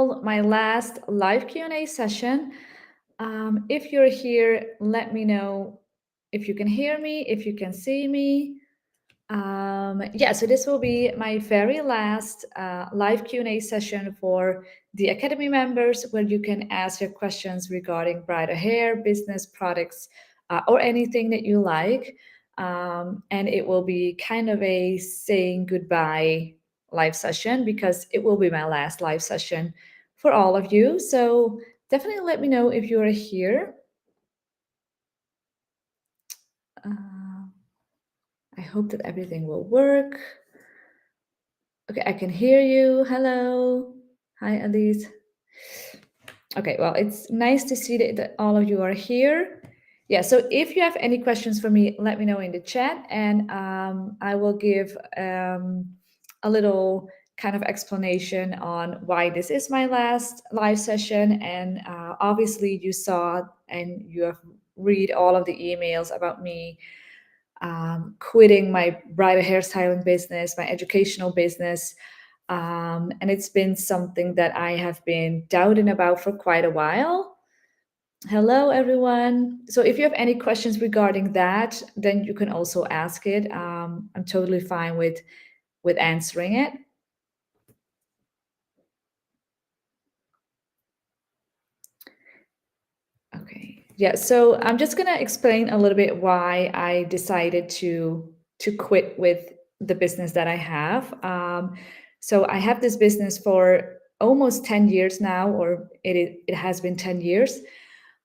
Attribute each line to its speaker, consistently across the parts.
Speaker 1: all, my last live Q&A session. If you're here, let me know if you can hear me, if you can see me. Yeah, so this will be my very last live Q&A session for the Academy members, where you can ask your questions regarding bridal hair, business, products, or anything that you like. And it will be kind of a saying goodbye live session, because it will be my last live session for all of you. So definitely let me know if you are here. Uh, I hope that everything will work. Okay, I can hear you. Hello. Hi, Elise. Okay, well, it's nice to see that all of you are here. Yeah, so if you have any questions for me, let me know in the chat, and I will give a little kind of explanation on why this is my last live session. And obviously, you saw and you have read all of the emails about me quitting my bridal hairstyling business, my educational business. And it's been something that I have been doubting about for quite a while. Hello, everyone. So if you have any questions regarding that, then you can also ask it. I'm totally fine with answering it. Okay. Yeah, so I'm just gonna explain a little bit why I decided to quit with the business that I have. So I have this business for almost 10 years now, or it has been 10 years.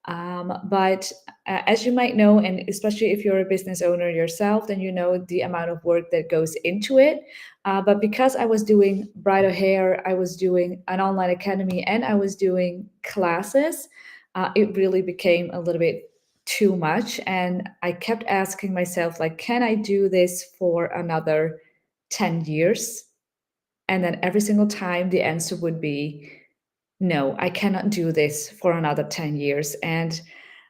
Speaker 1: But as you might know, and especially if you're a business owner yourself, then you know the amount of work that goes into it. But because I was doing bridal hair, I was doing an online academy, and I was doing classes, it really became a little bit too much. And I kept asking myself, like, can I do this for another 10 years? And then every single time the answer would be, no, I cannot do this for another 10 years. And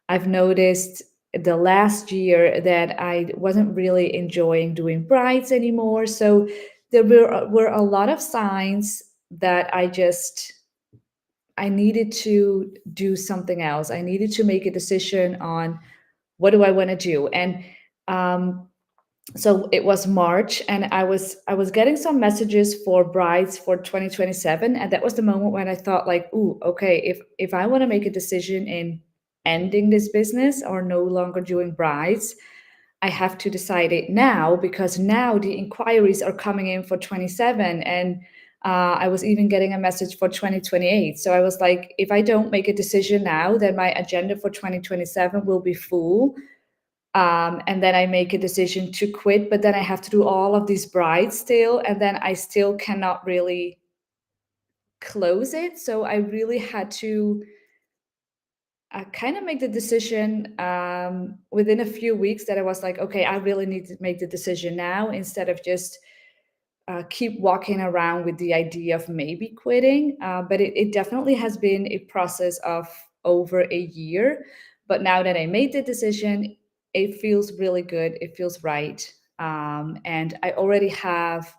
Speaker 1: I've noticed the last year that I wasn't really enjoying doing brides anymore. So there were a lot of signs that I needed to do something else. I needed to make a decision on what do I want to do. And um, so it was March, and I was getting some messages for brides for 2027, and that was the moment when I thought, like, ooh, okay, if I want to make a decision in ending this business or no longer doing brides, I have to decide it now, because now the inquiries are coming in for 27, and I was even getting a message for 2028. So I was like, if I don't make a decision now, then my agenda for 2027 will be full. And then I make a decision to quit, but then I have to do all of these brides still, and then I still cannot really close it. So I really had to kind of make the decision within a few weeks, that I was like, okay, I really need to make the decision now, instead of just keep walking around with the idea of maybe quitting. But it definitely has been a process of over a year. But now that I made the decision, it feels really good. It feels right. And I already have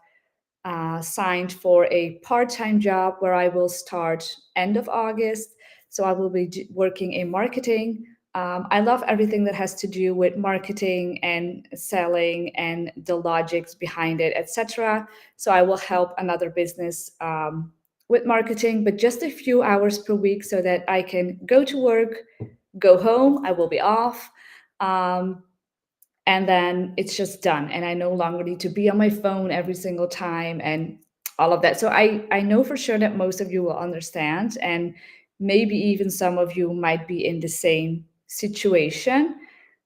Speaker 1: signed for a part-time job where I will start end of August. So I will be working in marketing. I love everything that has to do with marketing and selling and the logics behind it, etc. So I will help another business with marketing, but just a few hours per week, so that I can go to work, go home, I will be off. And then it's just done, and I no longer need to be on my phone every single time and all of that. So I know for sure that most of you will understand, and maybe even some of you might be in the same situation.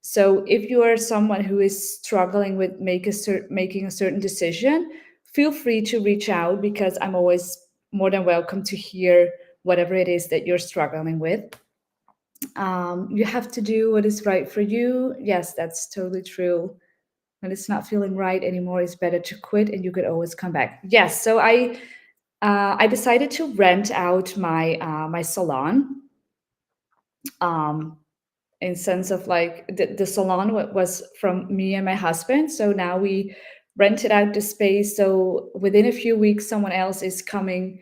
Speaker 1: So if you are someone who is struggling with making a certain decision, feel free to reach out, because I'm always more than welcome to hear whatever it is that you're struggling with. You have to do what is right for you. Yes, that's totally true. When it's not feeling right anymore, it's better to quit, and you could always come back. Yes, so I decided to rent out my salon. In sense of, like, the salon was from me and my husband, so now we rented out the space. So within a few weeks, someone else is coming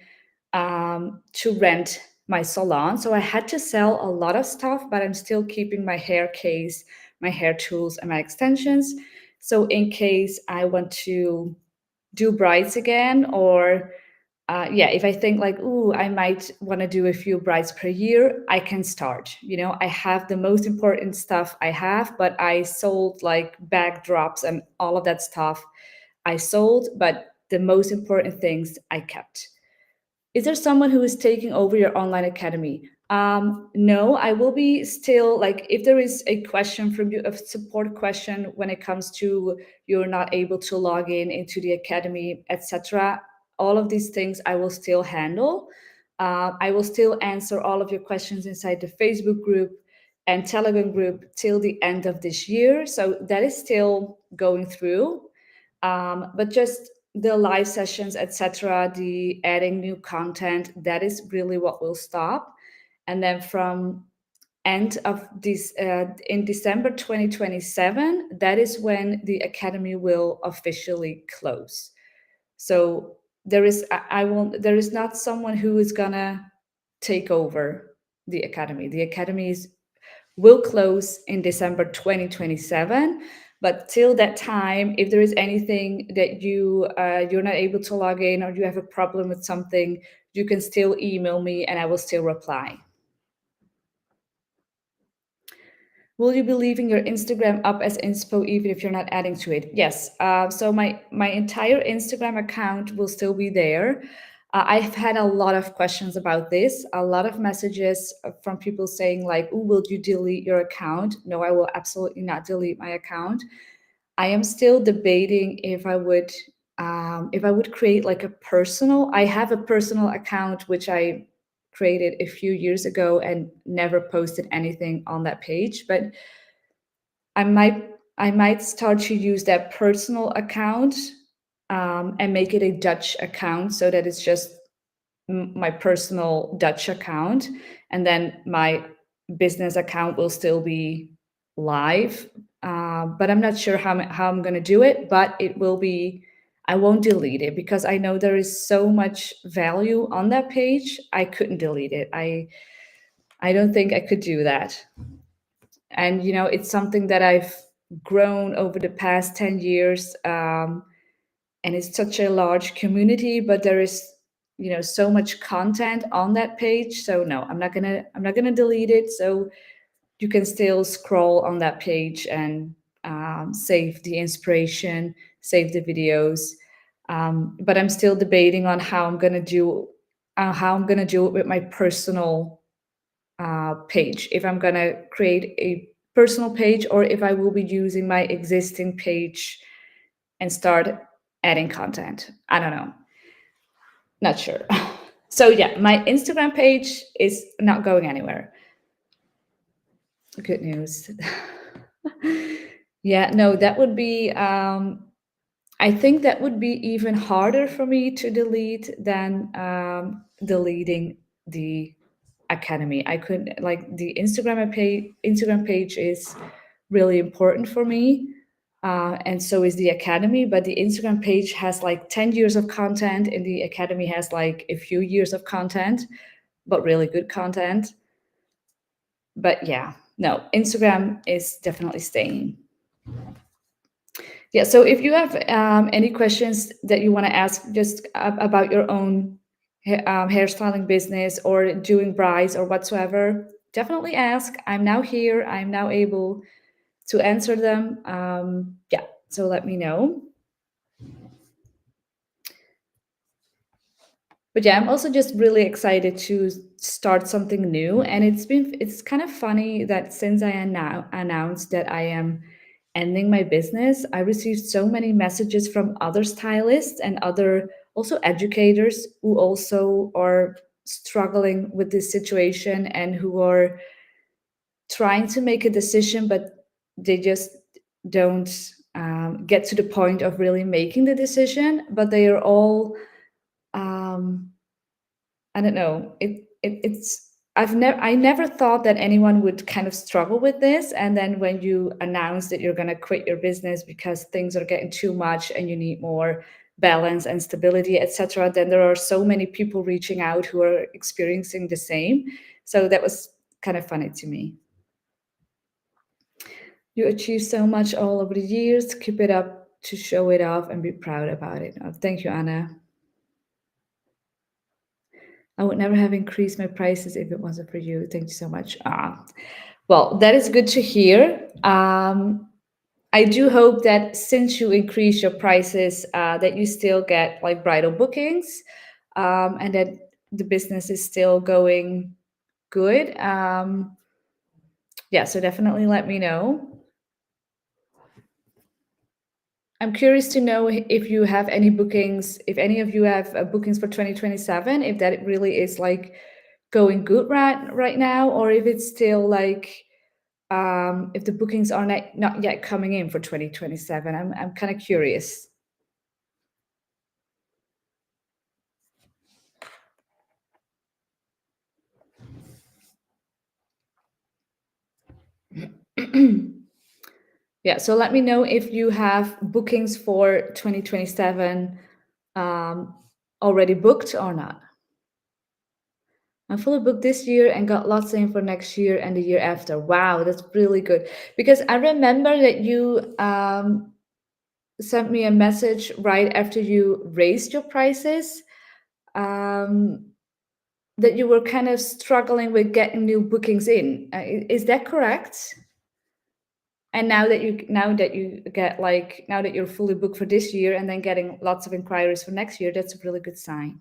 Speaker 1: to rent my salon. So I had to sell a lot of stuff, but I'm still keeping my hair case, my hair tools, and my extensions. So in case I want to do brides again, or yeah, if I think like, ooh, I might want to do a few brides per year, I can start. I have the most important stuff I have, but I sold like backdrops and all of that stuff I sold, but the most important things I kept. Is there someone who is taking over your online academy? No, I will be still like, if there is a question from you, a support question when it comes to you're not able to log in into the academy, etc. All of these things I will still handle. I will still answer all of your questions inside the Facebook group and Telegram group till the end of this year. So that is still going through. But just the live sessions, etc., the adding new content, that is really what will stop. And then from end of this in December 2027, that is when the academy will officially close. So I won't, there is not someone who is gonna take over the academy. The academy will close in December 2027. But till that time, if there is anything that you're not able to log in, or you have a problem with something, you can still email me and I will still reply. Will you be leaving your Instagram up as inspo even if you're not adding to it? Yes. So my entire Instagram account will still be there. I've had a lot of questions about this, a lot of messages from people saying like, "Oh, will you delete your account?" No, I will absolutely not delete my account. I am still debating if I would create like a personal. I have a personal account which I created a few years ago and never posted anything on that page, but I might I might start to use that personal account, and make it a Dutch account so that it's just my personal Dutch account, and then my business account will still be live. But I'm not sure how I'm going to do it, but it will be. I won't delete it because I know there is so much value on that page. I couldn't delete it. I don't think I could do that. And it's something that I've grown over the past 10 years, and it's such a large community, but there is so much content on that page. So no, I'm not gonna delete it. So you can still scroll on that page and save the inspiration, save the videos. But I'm still debating on how I'm gonna do it with my personal page. If I'm gonna create a personal page, or if I will be using my existing page and start adding content. I don't know. Not sure. So yeah, my Instagram page is not going anywhere. Good news. Yeah, no, that would be I think that would be even harder for me to delete than deleting the academy. I couldn't, like, the Instagram page is really important for me. And so is the academy, but the Instagram page has like 10 years of content and the academy has like a few years of content, but really good content. But yeah, no, Instagram is definitely staying. Yeah, so if you have any questions that you want to ask just about your own hairstyling business or doing brides or whatsoever, definitely ask. I'm now here. I'm now able to answer them. Yeah, so let me know. But yeah, I'm also just really excited to start something new. And it's kind of funny that since I now announced that I am ending my business, I received so many messages from other stylists and other also educators who also are struggling with this situation and who are trying to make a decision, but they just don't get to the point of really making the decision. But they are all um, I don't know. It's I never thought that anyone would kind of struggle with this. And then when you announce that you're gonna quit your business because things are getting too much and you need more balance and stability, etc., then there are so many people reaching out who are experiencing the same. So that was kind of funny to me. You achieved so much all over the years. Keep it up to show it off and be proud about it. Oh, thank you, Anna. I would never have increased my prices if it wasn't for you. Thank you so much. Well, that is good to hear. I do hope that since you increase your prices, that you still get like bridal bookings, and that the business is still going good. Yeah, so definitely let me know. I'm curious to know if you have any bookings, if any of you have bookings for 2027, if that really is like going good right now, or if it's still like if the bookings are not yet coming in for 2027. I'm kind of curious. Yeah, so let me know if you have bookings for 2027 um, already booked or not. I'm fully booked this year and got lots in for next year and the year after. Wow, that's really good. Because I remember that you sent me a message right after you raised your prices, um, that you were kind of struggling with getting new bookings in. Is that correct? And now that you're fully booked for this year and then getting lots of inquiries for next year, that's a really good sign.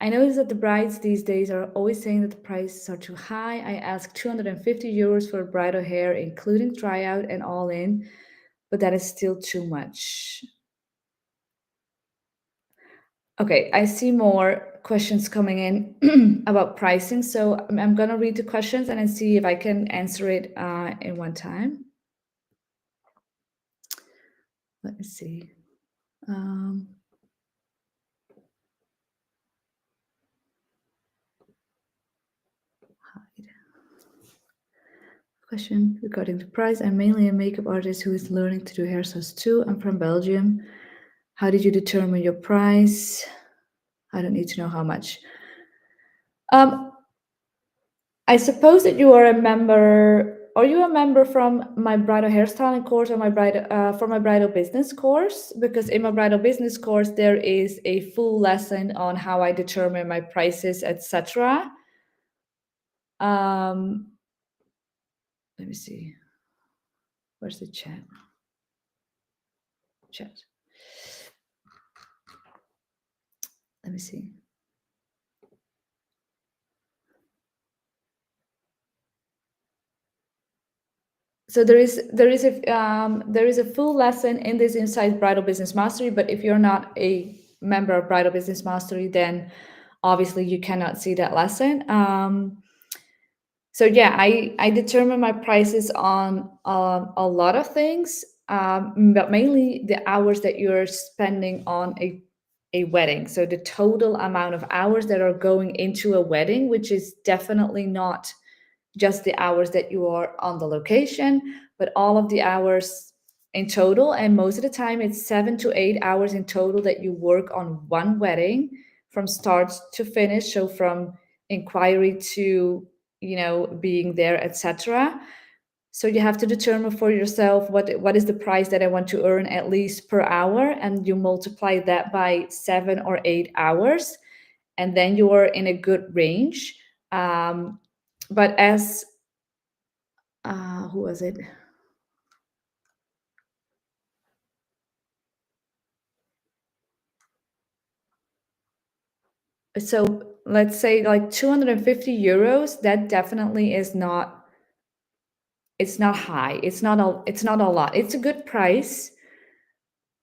Speaker 1: I notice that the brides these days are always saying that the prices are too high. I asked 250 euros for bridal hair, including tryout and all in, but that is still too much. Okay, I see more questions coming in about pricing. So I'm going to read the questions and then see if I can answer it in one time. Let me see. Um, hide. Question regarding the price. I'm mainly a makeup artist who is learning to do hairstyles too. I'm from Belgium. How did you determine your price? I don't need to know how much. Um, I suppose that you are a member. Are you a member from my bridal hairstyling course or my bridal for my bridal business course? Because in my bridal business course there is a full lesson on how I determine my prices, etc. Let me see. Where's the chat? Chat. Let me see. So there is a full lesson in this inside Bridal Business Mastery, but if you're not a member of Bridal Business Mastery, then obviously you cannot see that lesson. So yeah, I determine my prices on a lot of things, but mainly the hours that you're spending on a wedding. So the total amount of hours that are going into a wedding, which is definitely not just the hours that you are on the location, but all of the hours in total. And most of the time, it's 7 to 8 hours in total that you work on one wedding from start to finish. So from inquiry to being there, etc. So you have to determine for yourself what is the price that I want to earn at least per hour, and you multiply that by 7 or 8 hours, and then you are in a good range. But as who was it? So let's say like 250 euros. That definitely is not. It's not high. It's not a lot. It's a good price,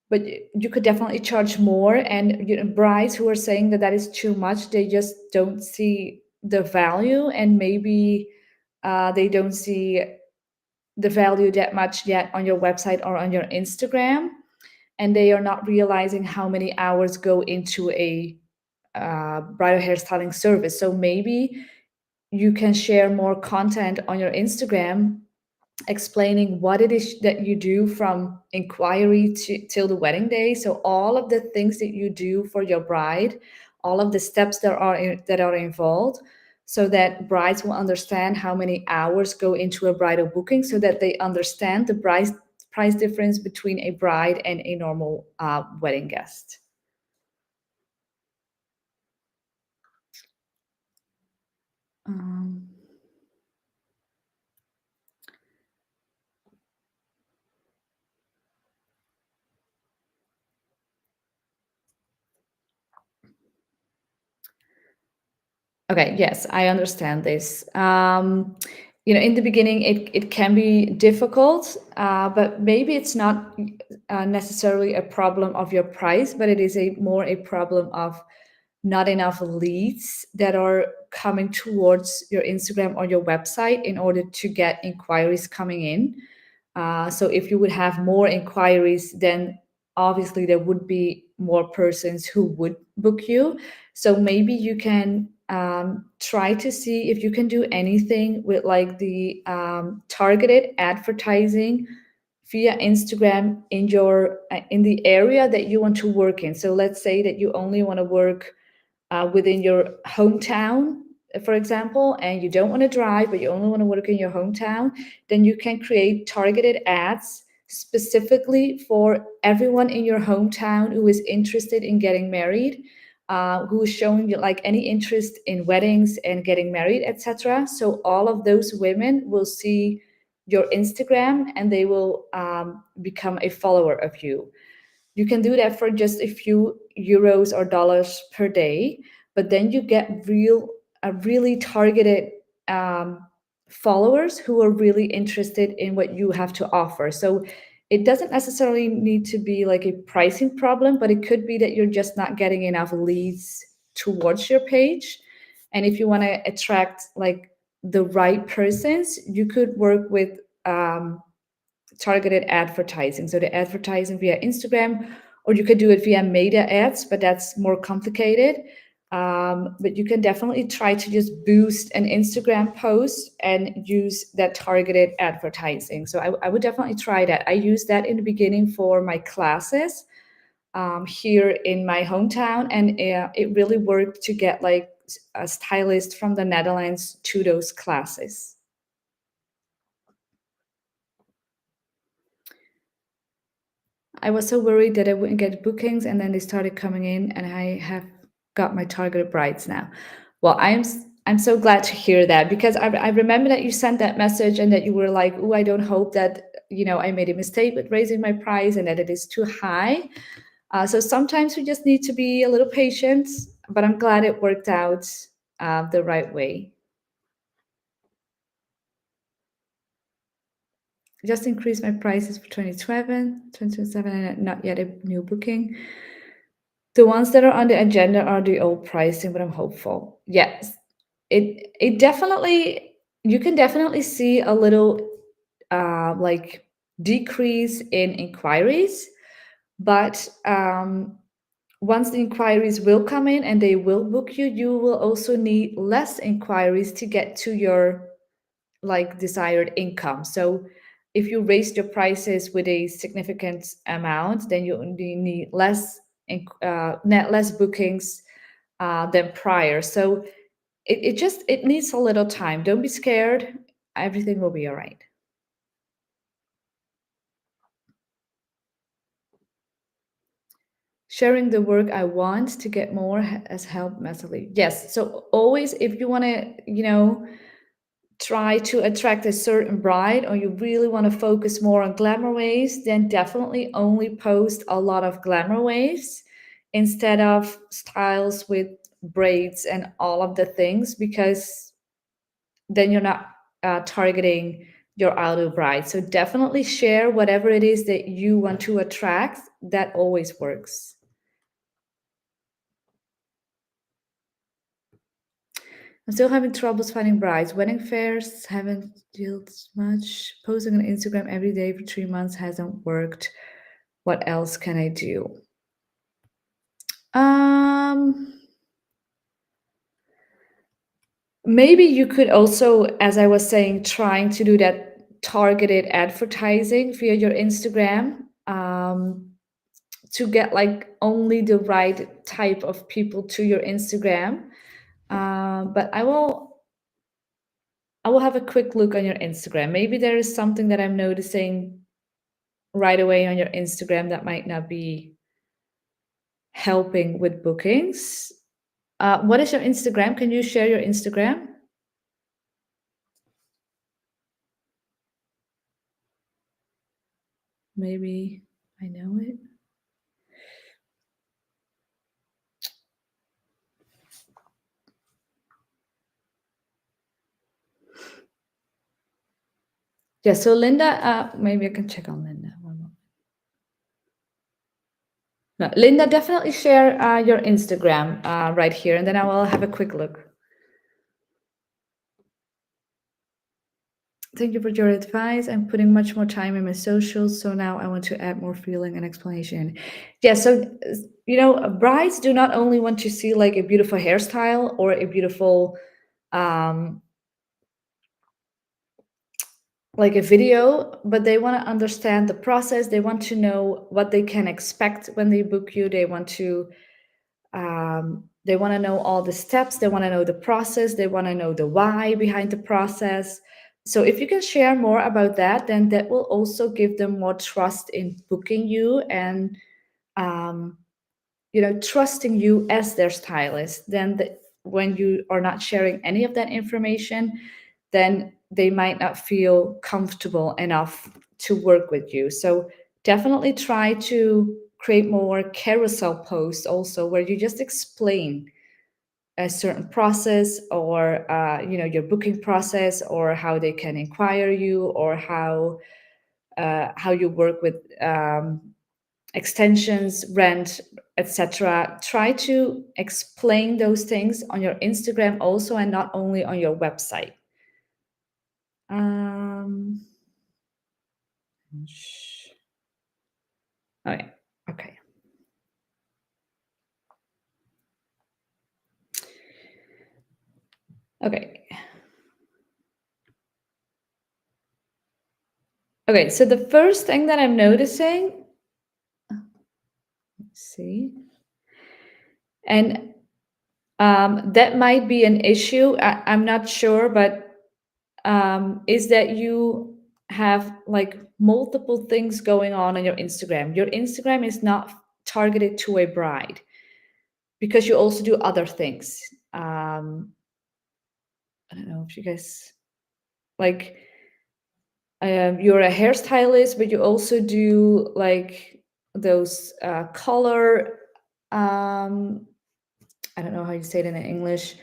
Speaker 1: but you could definitely charge more. And brides who are saying that that is too much, they just don't see the value, and maybe they don't see the value that much yet on your website or on your Instagram, and they are not realizing how many hours go into a bridal hairstyling service. So maybe you can share more content on your Instagram explaining what it is that you do from inquiry to till the wedding day. So all of the things that you do for your bride, all of the steps that are involved, so that brides will understand how many hours go into a bridal booking, so that they understand the price difference between a bride and a normal wedding guest. Um, Okay, yes, I understand this. In the beginning, it can be difficult, but maybe it's not necessarily a problem of your price, but it is a more a problem of not enough leads that are coming towards your Instagram or your website in order to get inquiries coming in. So if you would have more inquiries, then obviously there would be more persons who would book you. So maybe you can try to see if you can do anything with like the targeted advertising via Instagram in your in the area that you want to work in. So let's say that you only want to work within your hometown, for example, and you don't want to drive, but you only want to work in your hometown, then you can create targeted ads specifically for everyone in your hometown who is interested in getting married, who is showing you like any interest in weddings and getting married, etc. So all of those women will see your Instagram and they will become a follower of you. You can do that for just a few euros or dollars per day, but then you get really targeted um, followers who are really interested in what you have to offer. So it doesn't necessarily need to be like a pricing problem, but it could be that you're just not getting enough leads towards your page. And if you want to attract like the right persons, you could work with targeted advertising. So the advertising via Instagram, or you could do it via meta ads, but that's more complicated. But you can definitely try to just boost an Instagram post and use that targeted advertising. So I would definitely try that. I used that in the beginning for my classes here in my hometown, and it really worked to get like a stylist from the Netherlands to those classes. I was so worried that I wouldn't get bookings, and then they started coming in, and I have got my targeted brides now. Well, I'm so glad to hear that, because I remember that you sent that message and that you were like, "Oh, I don't hope that I made a mistake with raising my price and that it is too high." So sometimes we just need to be a little patient, but I'm glad it worked out the right way. Just increased my prices for 2027, and not yet a new booking. The ones that are on the agenda are the old pricing, but I'm hopeful. Yes, it definitely, you can definitely see a little like decrease in inquiries, but once the inquiries will come in and they will book you, you will also need less inquiries to get to your like desired income. So if you raised your prices with a significant amount, then you only need net less bookings than prior. So it needs a little time. Don't be scared. Everything will be all right. Sharing the work I want to get more has helped massively. Yes. So always, if you want to, try to attract a certain bride, or you really want to focus more on glamour waves, then definitely only post a lot of glamour waves instead of styles with braids and all of the things, because then you're not targeting your ideal bride. So definitely share whatever it is that you want to attract. That always works. I'm still having troubles finding brides. Wedding fairs haven't yielded much. Posting on Instagram every day for 3 months hasn't worked. What else can I do? Um, Maybe you could also, as I was saying, trying to do that targeted advertising via your Instagram, to get like only the right type of people to your Instagram. But I will have a quick look on your Instagram. Maybe there is something that I'm noticing right away on your Instagram that might not be helping with bookings. What is your Instagram? Can you share your Instagram? Maybe I know it. Yeah, so Linda, maybe I can check on Linda. One moment. No, Linda, definitely share your Instagram right here, and then I will have a quick look. Thank you for your advice. I'm putting much more time in my socials, so now I want to add more feeling and explanation. Yeah, so brides do not only want to see like a beautiful hairstyle or a beautiful um, like a video, but they want to understand the process. They want to know what they can expect when they book you. They want to know all the steps. They want to know the process. They want to know the why behind the process. So if you can share more about that, then that will also give them more trust in booking you, and um, trusting you as their stylist. Then when you are not sharing any of that information, then they might not feel comfortable enough to work with you. So definitely try to create more carousel posts also, where you just explain a certain process, or your booking process, or how they can inquire you, or how you work with extensions, rent, etc. Try to explain those things on your Instagram also, and not only on your website. Um, okay. Okay. Okay. Okay. So the first thing that I'm noticing, let's see, and that might be an issue. I'm not sure, but is that you have like multiple things going on your Instagram. Your Instagram is not targeted to a bride, because you also do other things. I don't know if you guys like, you're a hairstylist, but you also do like those color. I don't know how you say it in English,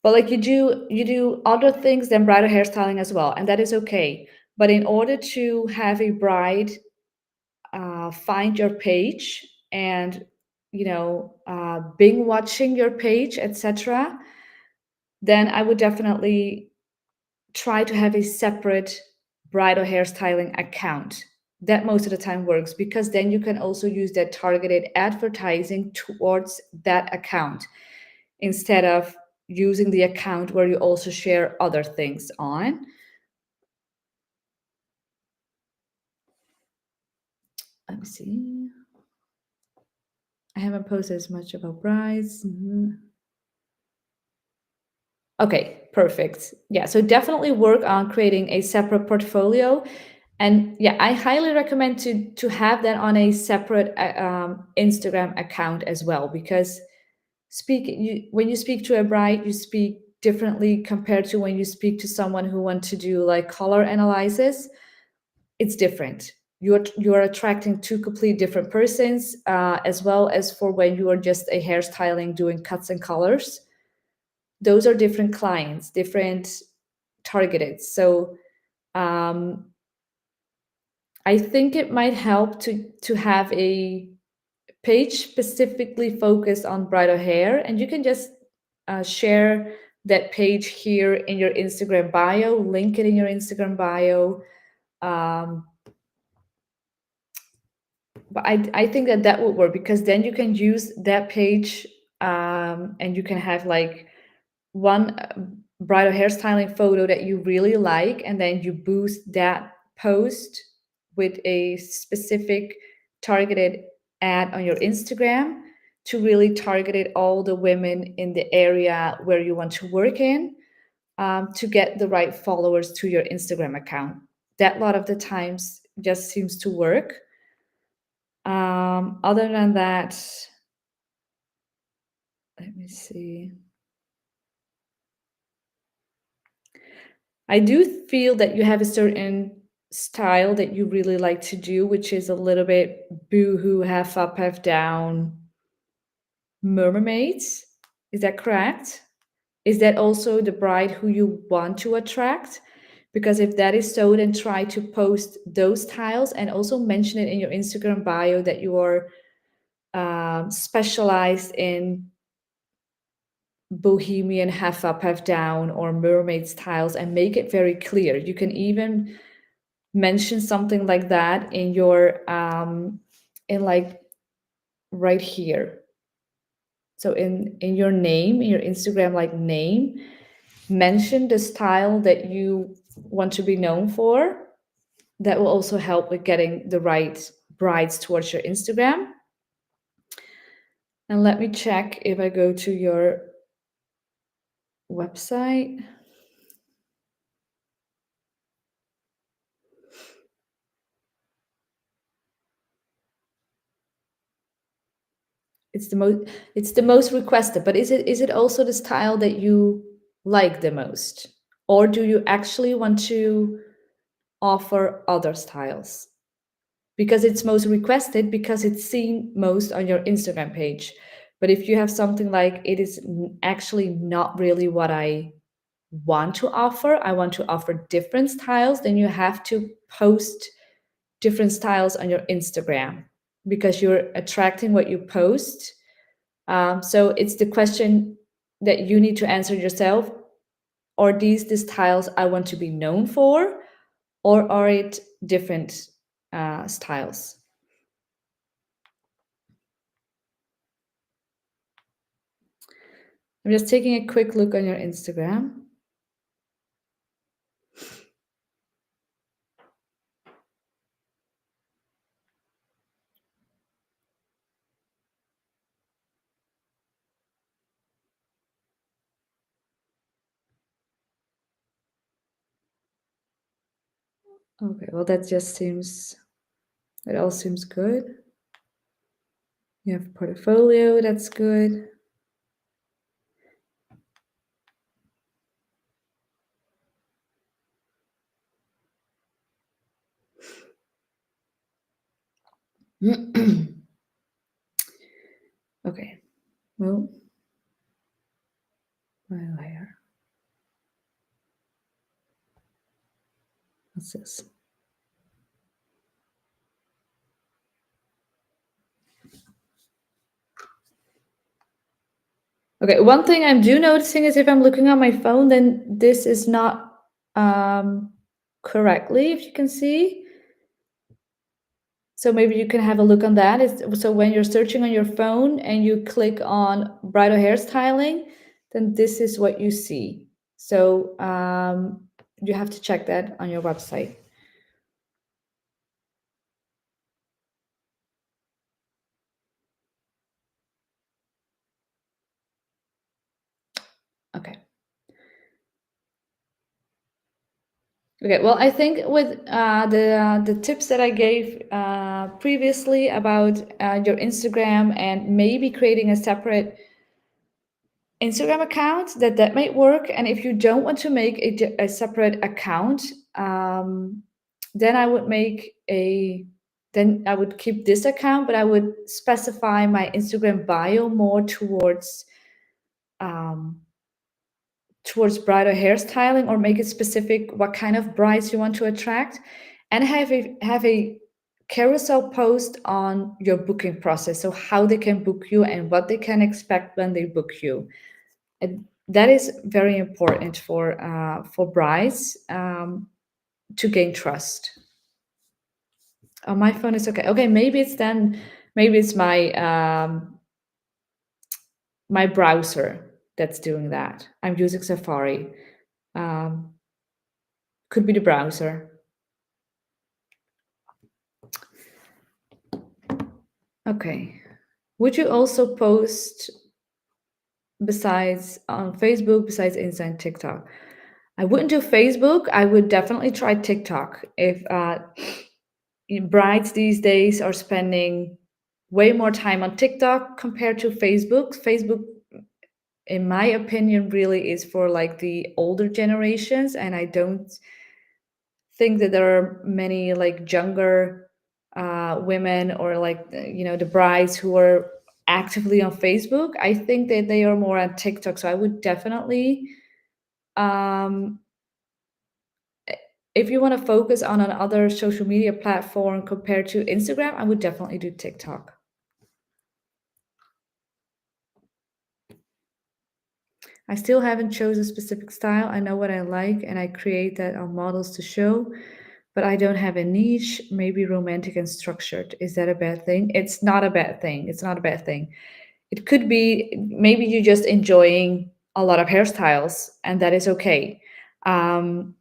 Speaker 1: but like you do other things than bridal hairstyling as well, and that is okay. But in order to have a bride find your page, and Bing watching your page, etc., then I would definitely try to have a separate bridal hairstyling account. That most of the time works, because then you can also use that targeted advertising towards that account, instead of using the account where you also share other things on. Let me see. I haven't posted as much about brides. Okay, perfect. Yeah, so definitely work on creating a separate portfolio. And yeah, I highly recommend to have that on a separate Instagram account as well, because when you speak to a bride, you speak differently compared to when you speak to someone who wants to do like color analysis. It's different. You are attracting two complete different persons, as well as for when you are just a hairstyling doing cuts and colors. Those are different clients, different targeted. So um, I think it might help to have a page specifically focused on bridal hair, and you can just share that page here in your Instagram bio, link it in your Instagram bio. Um, but I think that would work, because then you can use that page, and you can have like one. bridal hairstyling photo that you really like, and then you boost that post with a specific targeted ad on your Instagram to really target it all the women in the area where you want to work in, to get the right followers to your Instagram account. That a lot of the times just seems to work. Other than that, let me see. I do feel that you have a certain style that you really like to do, which is a little bit boohoo, half up, half down, mermaids. Is that correct? Is that also the bride who you want to attract? Because if that is so, then try to post those styles and also mention it in your Instagram bio that you are specialized in bohemian half up, half down, or mermaid styles, and make it very clear. You can even mention something like that in your in like right here. So in your name, in your Instagram like name, mention the style that you want to be known for. That will also help with getting the right brides towards your Instagram. And let me check if I go to your website. It's the most requested, but is it also the style that you like the most? Or do you actually want to offer other styles? Because it's most requested because it's seen most on your Instagram page. But if you have something like it is actually not really what I want to offer, I want to offer different styles, then you have to post different styles on your Instagram because you're attracting what you post. So it's the question that you need to answer yourself. Are these the styles I want to be known for, or are it different styles? I'm just taking a quick look on your Instagram. Okay, well, it all seems good. You have portfolio, that's good. Okay, well, my hair. What's this? Okay, one thing I'm do noticing is if I'm looking on my phone, then this is not correctly, if you can see. So maybe you can have a look on that. So when you're searching on your phone and you click on bridal hairstyling, then this is what you see. So you have to check that on your website. Okay. Okay, well, I think with the tips that I gave previously about your Instagram and maybe creating a separate Instagram account, that might work. And if you don't want to make a separate account, then then I would keep this account, but I would specify my Instagram bio more um, towards bridal hairstyling, or make it specific what kind of brides you want to attract, and have a carousel post on your booking process, so how they can book you and what they can expect when they book you. And that is very important for brides, to gain trust. Oh, my phone is okay. Okay, maybe it's my my browser. that's doing that. I'm using Safari. Um, could be the browser. Okay. Would you also post besides on Facebook, besides Insta and TikTok? I wouldn't do Facebook. I would definitely try TikTok. If brides these days are spending way more time on TikTok compared to Facebook. Facebook, in my opinion, really is for like the older generations, and I don't think that there are many like younger women or like the brides who are actively on Facebook. I think that they are more on TikTok. So I would definitely, um, if you want to focus on another social media platform compared to Instagram, I would definitely do TikTok. I still haven't chosen a specific style. I know what I like and I create that on models to show, but I don't have a niche, maybe romantic and structured. Is that a bad thing? It's not a bad thing. It's not a bad thing. It could be maybe you're just enjoying a lot of hairstyles and that is okay. Um,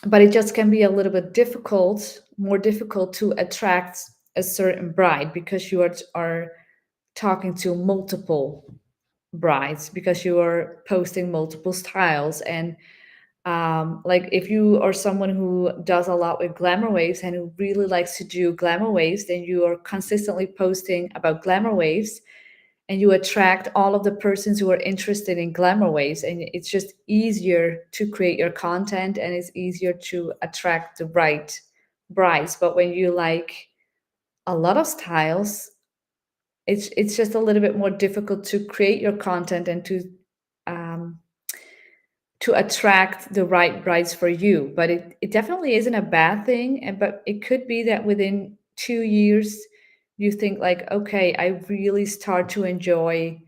Speaker 1: but it just can be a little bit difficult, more difficult to attract a certain bride because are talking to multiple brides because you are posting multiple styles and like if you are someone who does a lot with glamour waves and who really likes to do glamour waves, then you are consistently posting about glamour waves and you attract all of the persons who are interested in glamour waves, and it's just easier to create your content and it's easier to attract the right brides. But when you like a lot of styles, it's just a little bit more difficult to create your content and um, to attract the right brides for you. But it definitely isn't a bad thing. And but it could be that within 2 years you think like, okay, I really start to enjoy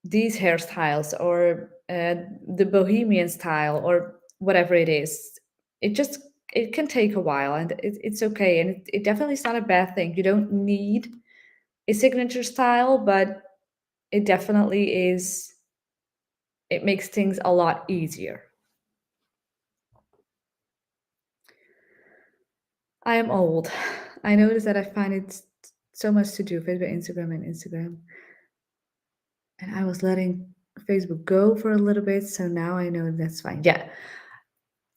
Speaker 1: these hairstyles or the bohemian style or whatever it is. It can take a while and it's okay. And it definitely is not a bad thing. You don't need a signature style, but it definitely is, it makes things a lot easier. I am old. I notice that I find it so much to do, Facebook, Instagram, and Instagram. And I was letting Facebook go for a little bit, so now I know that's fine. Yeah,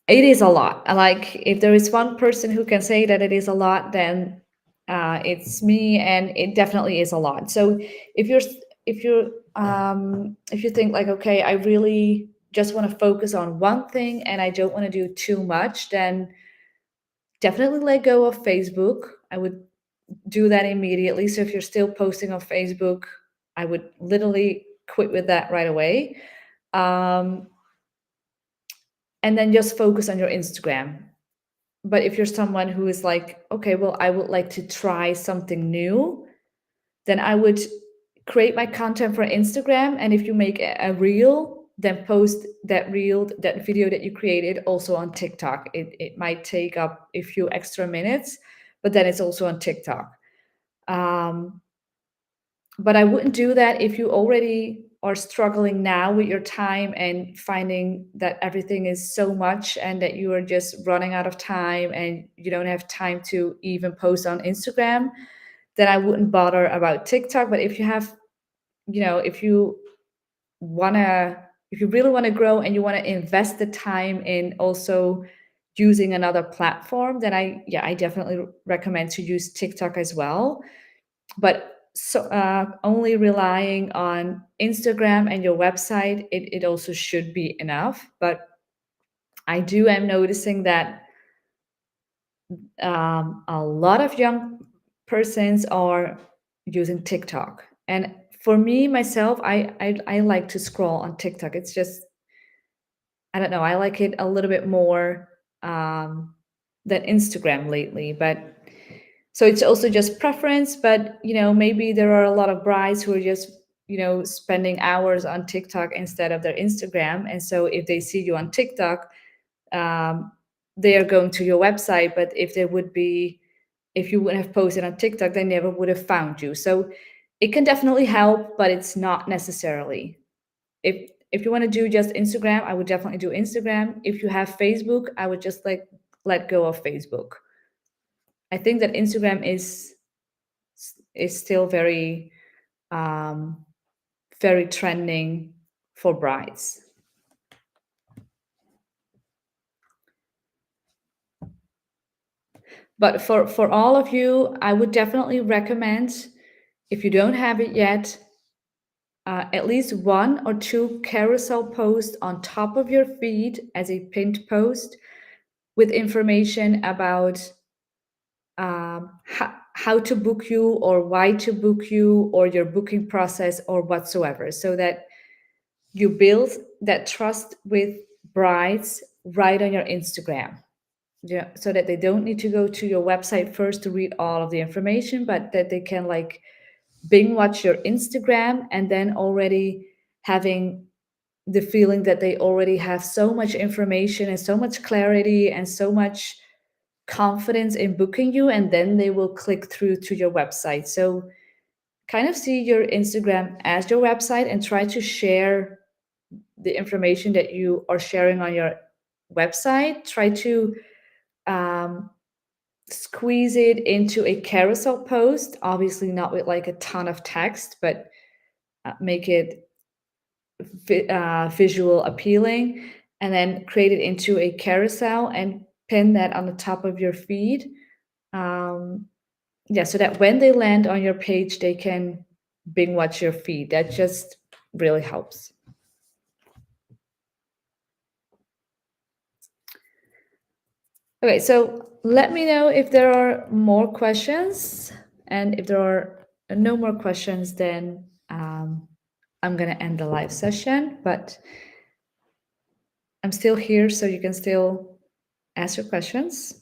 Speaker 1: it is a lot. Like, if there is one person who can say that it is a lot, then it's me, and it definitely is a lot. So if you're if you think like, okay, I really just want to focus on one thing and I don't want to do too much, then definitely let go of Facebook. I would do that immediately. So if you're still posting on Facebook, I would literally quit with that right away. Um, and then just focus on your Instagram. But if you're someone who is like, okay, well, I would like to try something new, then I would create my content for Instagram. And if you make a reel, then post that reel, that video that you created also on TikTok. It might take up a few extra minutes, but then it's also on TikTok. Um, but I wouldn't do that if you already are struggling now with your time and finding that everything is so much and that you are just running out of time and you don't have time to even post on Instagram, then I wouldn't bother about TikTok. But if you have, if you wanna, if you really want to grow and you want to invest the time in also using another platform, then I definitely recommend to use TikTok as well. But only relying on Instagram and your website, it also should be enough. But am noticing that a lot of young persons are using TikTok. And for me myself, I like to scroll on TikTok. It's just, I don't know, I like it a little bit more um, than Instagram lately. But so it's also just preference. But maybe there are a lot of brides who are just spending hours on TikTok instead of their Instagram. And so if they see you on TikTok, um, they are going to your website. But if you would have posted on TikTok, they never would have found you. So it can definitely help, but it's not necessarily. if you want to do just Instagram, I would definitely do Instagram. If you have Facebook, I would just like let go of Facebook. I think that Instagram is still um, very trending for brides. But for all of you, I would definitely recommend, if you don't have it yet, at least one or two carousel posts on top of your feed as a pinned post with information about how to book you or why to book you or your booking process or whatsoever, so that you build that trust with brides right on your Instagram. Yeah, so that they don't need to go to your website first to read all of the information, but that they can like Bing watch your Instagram and then already having the feeling that they already have so much information and so much clarity and so much confidence in booking you, and then they will click through to your website. So kind of see your Instagram as your website and try to share the information that you are sharing on your website. Try to um, squeeze it into a carousel post, obviously not with like a ton of text, but make it visual appealing, and then create it into a carousel and pin that on the top of your feed. Um, yeah, so that when they land on your page, they can Bing watch your feed. That just really helps. Okay, so let me know if there are more questions. And if there are no more questions, then I'm going to end the live session. But I'm still here, so you can still ask your questions.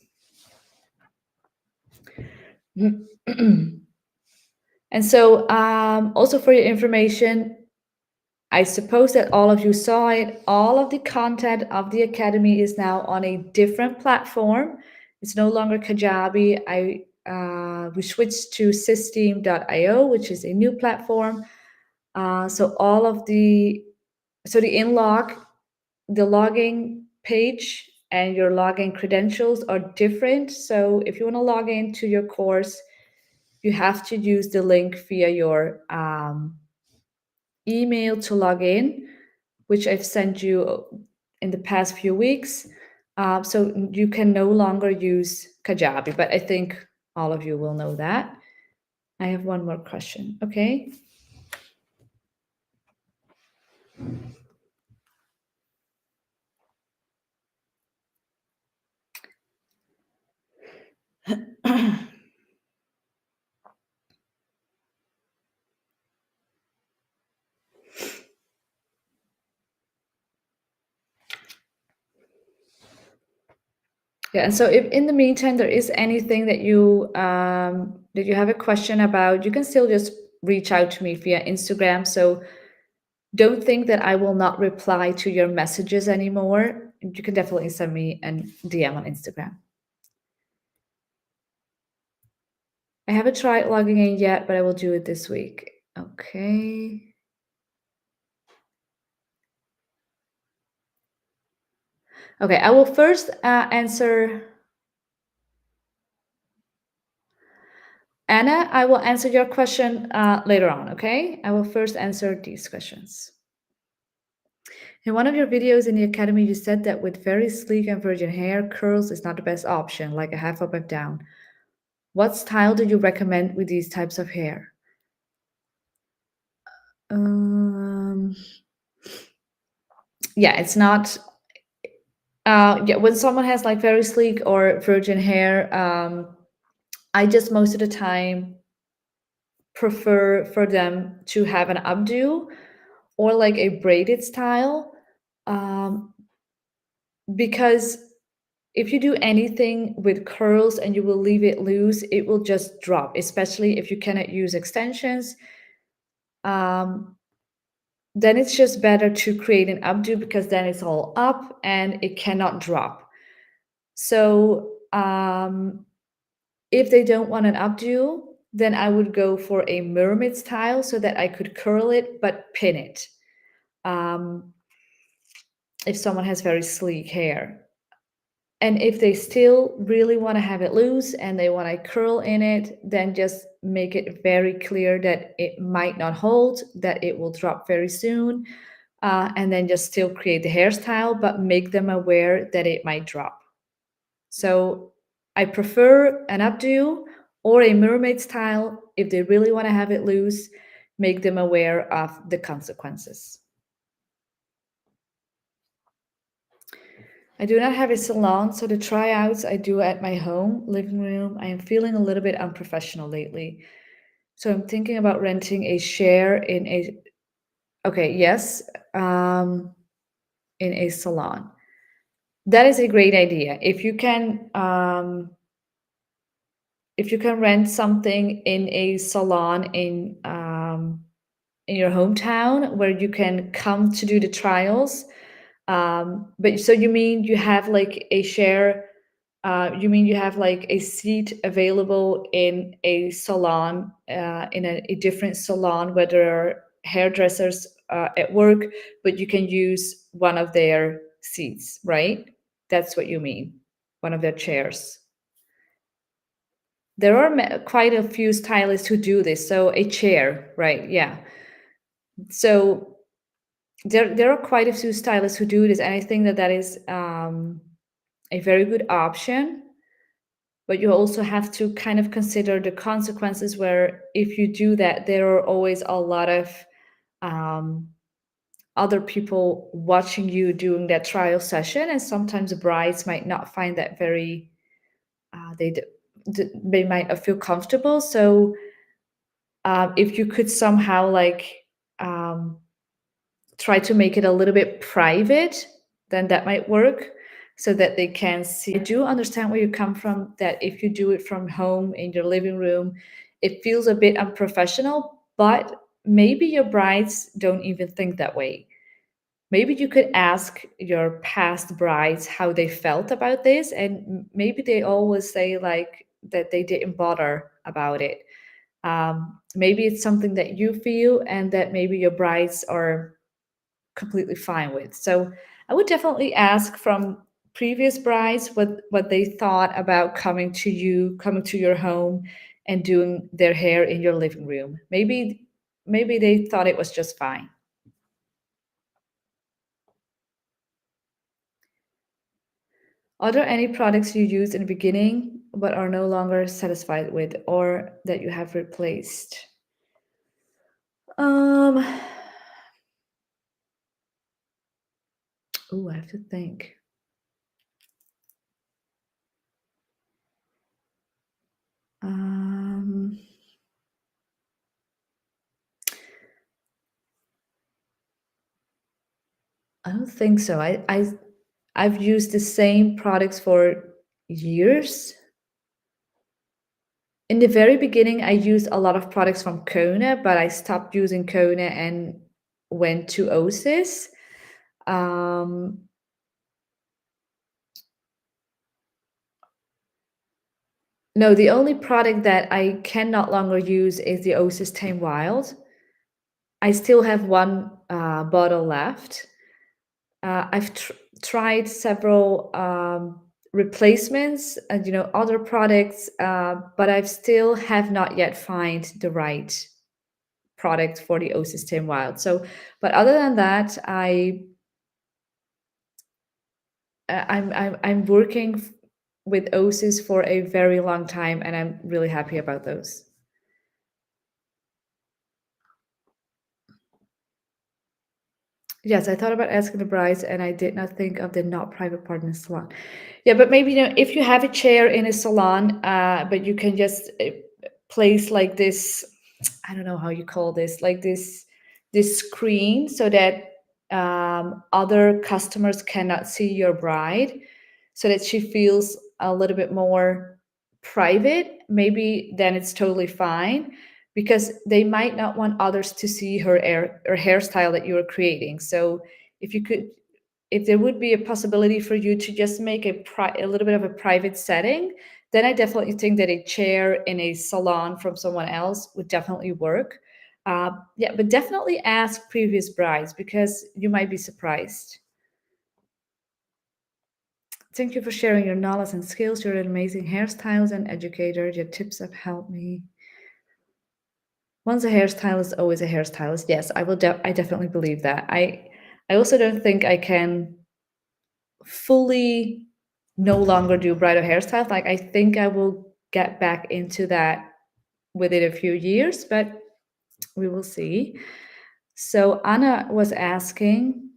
Speaker 1: And so, also for your information, I suppose that all of you saw it. All of the content of the Academy is now on a different platform. It's no longer Kajabi. We switched to System.io, which is a new platform. So all of the the logging page and your login credentials are different. So if you want to log into your course, you have to use the link via your email to log in, which I've sent you in the past few weeks. So you can no longer use Kajabi, but I think all of you will know that. I have one more question. Okay. Yeah, and so if in the meantime there is anything that you have a question about, you can still just reach out to me via Instagram. So don't think that I will not reply to your messages anymore. You can definitely send me an DM on Instagram. I haven't tried logging in yet, but I will do it this week. Okay. Okay, I will first answer Anna. I will answer your question later on, okay? I will first answer these questions. In one of your videos in the Academy, you said that with very sleek and virgin hair, curls is not the best option, like a half up and down. What style do you recommend with these types of hair? Um, yeah, it's not. Yeah, when someone has like very sleek or virgin hair, I just most of the time prefer for them to have an updo or like a braided style, um, because if you do anything with curls and you will leave it loose, it will just drop, especially if you cannot use extensions. Um, then it's just better to create an updo because then it's all up and it cannot drop. So if they don't want an updo, then I would go for a mermaid style so that I could curl it but pin it. um, if someone has very sleek hair. And if they still really want to have it loose and they want to curl in it, then just make it very clear that it might not hold, that it will drop very soon, and then just still create the hairstyle, but make them aware that it might drop. So I prefer an updo or a mermaid style if they really want to have it loose, make them aware of the consequences. I do not have a salon, so the tryouts I do at my home living room. I am feeling a little bit unprofessional lately. So I'm thinking about renting a share in a, okay, yes, um, in a salon. That is a great idea. If you can rent something in a salon in your hometown where you can come to do the trials. But so you mean you have like a share, you mean you have like a seat available in a salon, in a different salon where there are hairdressers at work, but you can use one of their seats, right? That's what you mean, one of their chairs. There are quite a few stylists who do this. So a chair, right? Yeah. So there are quite a few stylists who do this, and I think that that is a very good option. But you also have to kind of consider the consequences. Where if you do that, there are always a lot of um, other people watching you doing that trial session, and sometimes the brides might not find that very. They might not feel comfortable. So if you could somehow like um, try to make it a little bit private, then that might work so that they can see. I do understand where you come from, that if you do it from home in your living room, it feels a bit unprofessional, but maybe your brides don't even think that way. Maybe you could ask your past brides how they felt about this, and maybe they always say like that they didn't bother about it. Maybe it's something that you feel and that maybe your brides are completely fine with. So I would definitely ask from previous brides what they thought about coming to your home and doing their hair in your living room. Maybe they thought it was just fine. Are there any products you used in the beginning but are no longer satisfied with or that you have replaced? Um, oh, I have to think. Um, I don't think so. I've used the same products for years. In the very beginning, I used a lot of products from Kona, but I stopped using Kona and went to Osis. Um, no, the only product that I can not longer use is the Osis Tame Wild. I still have one bottle left. I've tried several replacements and other products, but I've still have not yet find the right product for the O System Wild. So, but other than that, I'm working with OSIS for a very long time, and I'm really happy about those. Yes, I thought about asking the brides, and I did not think of the not private part in the salon. Yeah, but maybe if you have a chair in a salon, but you can just place like this. I don't know how you call this, like this screen, so that other customers cannot see your bride, so that she feels a little bit more private. Maybe then it's totally fine because they might not want others to see her hairstyle that you are creating. So if you could, if there would be a possibility for you to just make a little bit of a private setting, then I definitely think that a chair in a salon from someone else would definitely work. Yeah, but definitely ask previous brides because you might be surprised. Thank you for sharing your knowledge and skills. You're an amazing hairstylist and educator. Your tips have helped me. Once a hairstylist, always a hairstylist. Yes, I will. I definitely believe that. I also don't think I can fully no longer do bridal hairstyles. Like I think I will get back into that within a few years, but we will see. So Anna was asking,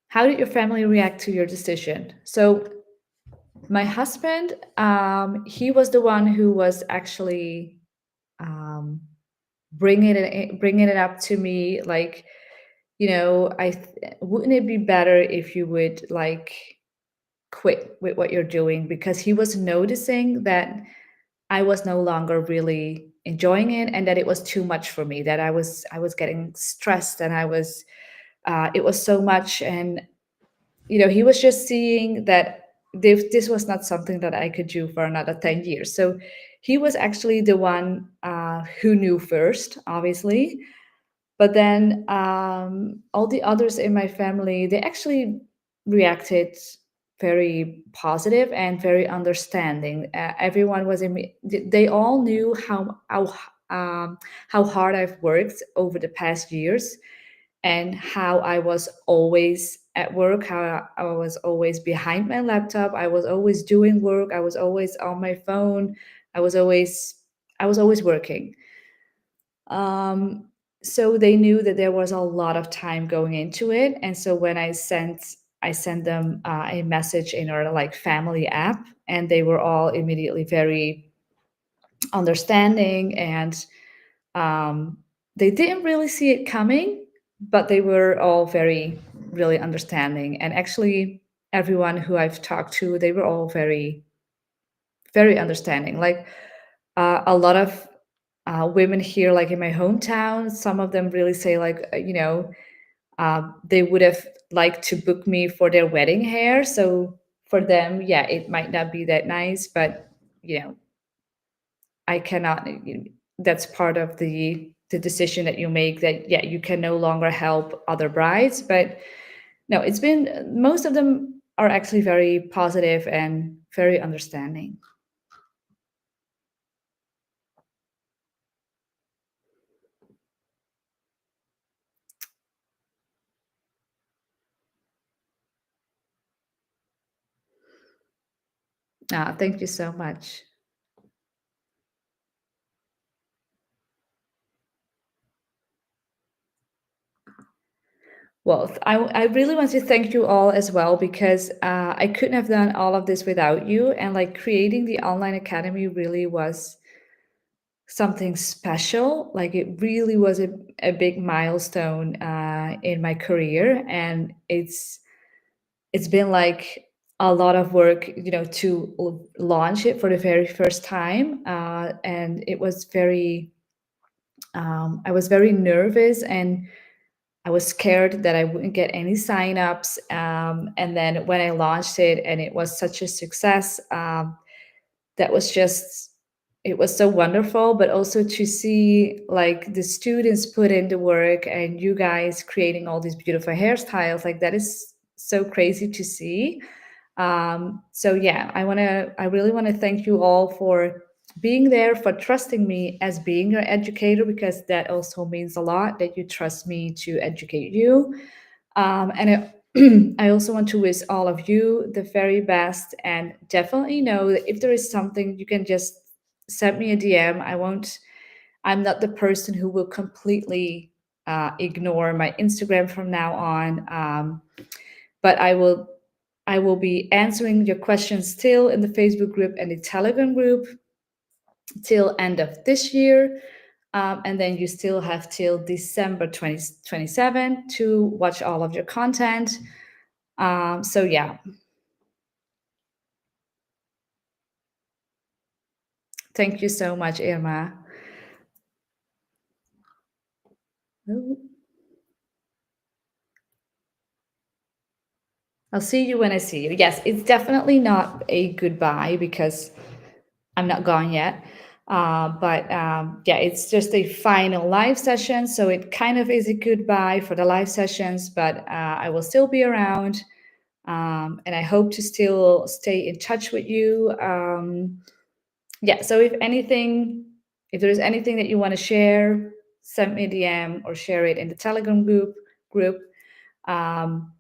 Speaker 1: how did your family react to your decision? So my husband, he was the one who was actually um, bringing it up to me, like, wouldn't it be better if you would like quit with what you're doing, because he was noticing that I was no longer really enjoying it and that it was too much for me, that I was getting stressed and I was it was so much. And he was just seeing that this was not something that I could do for another 10 years. So he was actually the one who knew first, obviously. But then all the others in my family, they actually reacted very positive and very understanding. Everyone was they all knew how hard I've worked over the past years, and how I was always at work, how I was always behind my laptop, I was always doing work, I was always on my phone, I was always I was always working. Um, so they knew that there was a lot of time going into it, and so when I sent them a message in our like family app, and they were all immediately very understanding, and um, they didn't really see it coming, but they were all very, really understanding. And actually, everyone who I've talked to, they were all very, very understanding. Like a lot of women here, like in my hometown, some of them really say, like, they would have liked to book me for their wedding hair. So for them, yeah, it might not be that nice, but you know, I cannot. That's part of the decision that you make. That yeah, you can no longer help other brides. But no, it's been most of them are actually very positive and very understanding. Thank you so much. Well, I really want to thank you all as well, because I couldn't have done all of this without you. And like creating the online academy really was something special. Like it really was a big milestone in my career. And it's been like a lot of work, to launch it for the very first time. And it was very, I was very nervous, and I was scared that I wouldn't get any signups. And then when I launched it and it was such a success, that was just, it was so wonderful. But also to see like the students put in the work and you guys creating all these beautiful hairstyles, like that is so crazy to see. So yeah, I really want to thank you all for being there, for trusting me as being your educator, because that also means a lot that you trust me to educate you. I also want to wish all of you the very best, and definitely know that if there is something, you can just send me a DM. I'm not the person who will completely ignore my Instagram from now on. But I will be answering your questions still in the Facebook group and the Telegram group till end of this year. And then you still have till December 2027 to watch all of your content. So yeah, thank you so much, Irma. I'll see you when I see you. Yes, it's definitely not a goodbye because I'm not gone yet. But yeah, it's just a final live session. So it kind of is a goodbye for the live sessions, but I will still be around. And I hope to still stay in touch with you. Yeah, so if there's anything that you want to share, send me a DM or share it in the Telegram group. Um,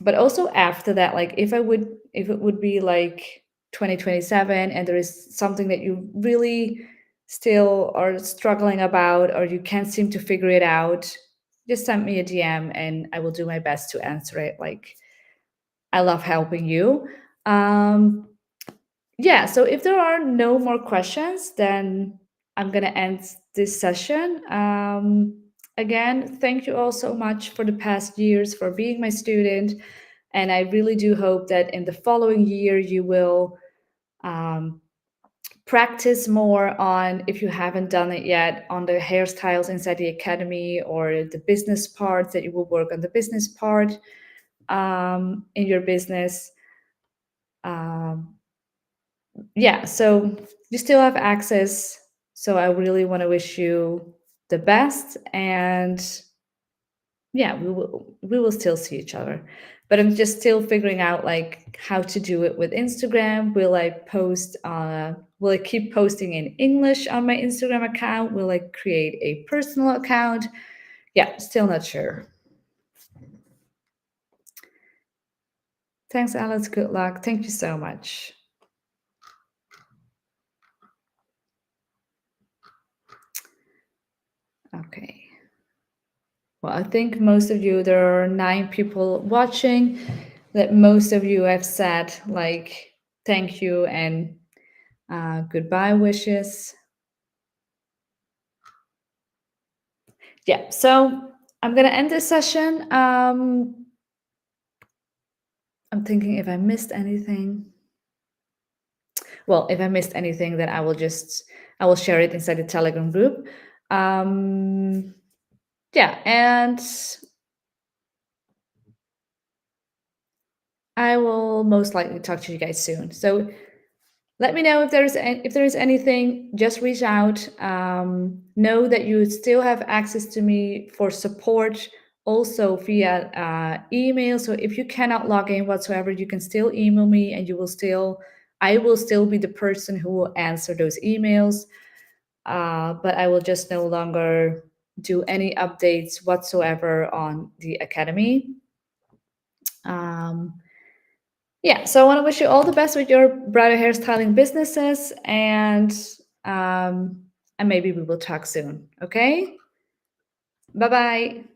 Speaker 1: but also after that, like if it would be like 2027 and there is something that you really still are struggling about or you can't seem to figure it out, just send me a DM and I will do my best to answer it. Like, I love helping you. um yeah, so if there are no more questions, then I'm going to end this session. Again, thank you all so much for the past years for being my student. And I really do hope that in the following year, you will um, practice more on, if you haven't done it yet, on the hairstyles inside the academy or the business parts, that you will work on the business part in your business. Um, yeah, so you still have access. So I really want to wish you the best. And yeah, we will still see each other. But I'm just still figuring out like how to do it with Instagram. Will I keep posting in English on my Instagram account? Will I create a personal account? Yeah, still not sure. Thanks, Alice. Good luck. Thank you so much. Okay. Well, I think most of you, there are 9 people watching, that most of you have said like thank you and goodbye wishes. Yeah, so I'm gonna end this session. I'm thinking if I missed anything. Well, if I missed anything, then I will share it inside the Telegram group. Yeah, and I will most likely talk to you guys soon. So let me know if there is anything. Just reach out. Know that you still have access to me for support, also via email. So if you cannot log in whatsoever, you can still email me, and I will still be the person who will answer those emails. But I will just no longer do any updates whatsoever on the academy. Um, yeah, so I want to wish you all the best with your bridal hairstyling businesses, um, and maybe we will talk soon. Okay, bye bye.